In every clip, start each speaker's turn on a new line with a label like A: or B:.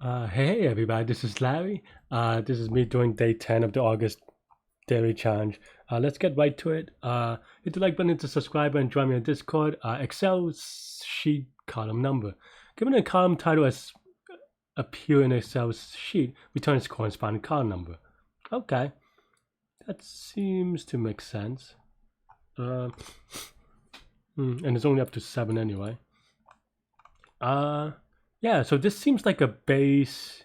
A: Hey everybody, this is Larry. This is me doing day 10 of the August daily challenge. Let's get right to it. Hit the like button to subscribe and join me on Discord. Excel sheet column number. Given a column title as appear in Excel sheet, return its corresponding column number. Okay, that seems to make sense. And it's only up to 7 anyway. Yeah, so this seems like a base.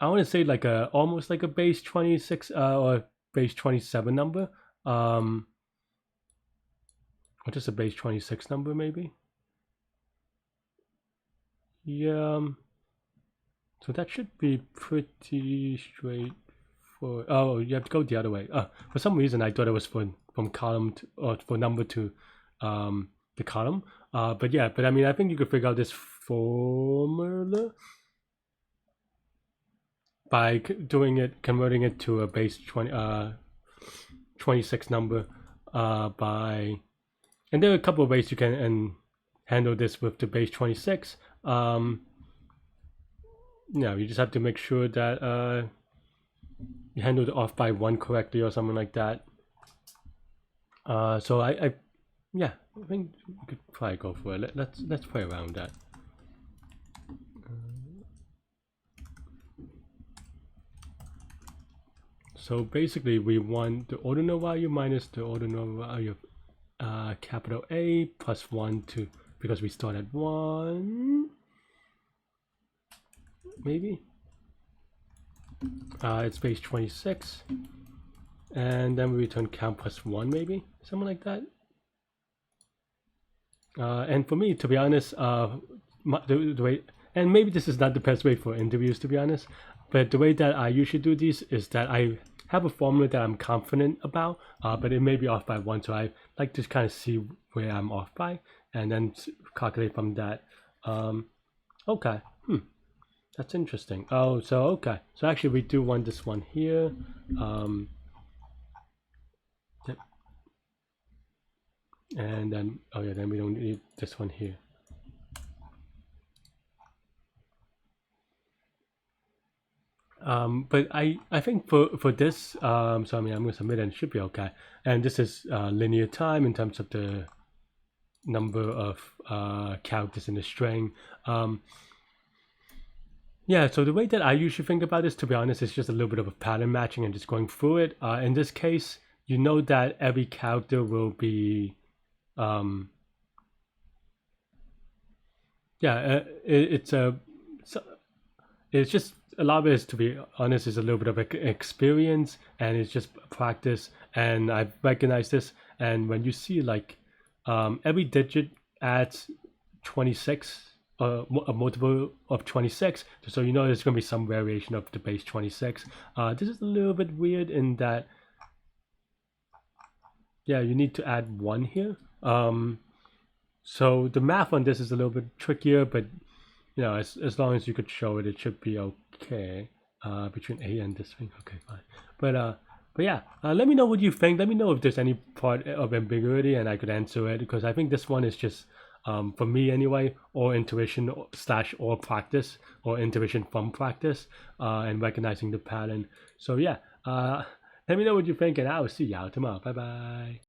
A: I want to say like a almost like a base 26 or base 27 number. Or just a base 26 number maybe. Yeah. So that should be pretty straightforward. Oh, you have to go the other way. For some reason I thought it was from column to, or for number to the column. But yeah, but I mean I think you could figure out this formula by converting it to a base 26 number by, and there are a couple of ways you can handle this with the base 26. You just have to make sure that you handle the off by 1 correctly or something like that. So I think we could probably go for it. Let's play around that. So basically we want the ordinal value minus the ordinal value of capital A plus 1 to, because we start at 1, maybe. It's base 26, and then we return count plus 1, maybe, something like that. And for me, to be honest, the way, and maybe this is not the best way for interviews, to be honest, but the way that I usually do these is that I have a formula that I'm confident about, but it may be off by 1, so I like to kind of see where I'm off by, and then calculate from that. Okay, that's interesting. Oh, so okay, so actually we do want this one here. Yep. And then, oh yeah, then we don't need this one here. But I think for this, so I mean I'm gonna submit and it should be okay. And this is linear time in terms of the number of characters in the string. Yeah, so the way that I usually think about this, to be honest, is just a little bit of a pattern matching and just going through it. In this case, you know that every character will be, it's just a lot of it is, to be honest, is a little bit of experience and it's just practice. And I've recognized this. And when you see like every digit adds 26, a multiple of 26, so you know there's going to be some variation of the base 26. This is a little bit weird in that, yeah, you need to add 1 here. So the math on this is a little bit trickier, but you know, as long as you could show it, it should be okay. Between A and this thing, okay, fine. But yeah, let me know what you think. Let me know if there's any part of ambiguity, and I could answer it, because I think this one is just, for me anyway, or intuition slash or practice, or intuition from practice, and recognizing the pattern. So yeah, let me know what you think, and I will see y'all tomorrow. Bye bye.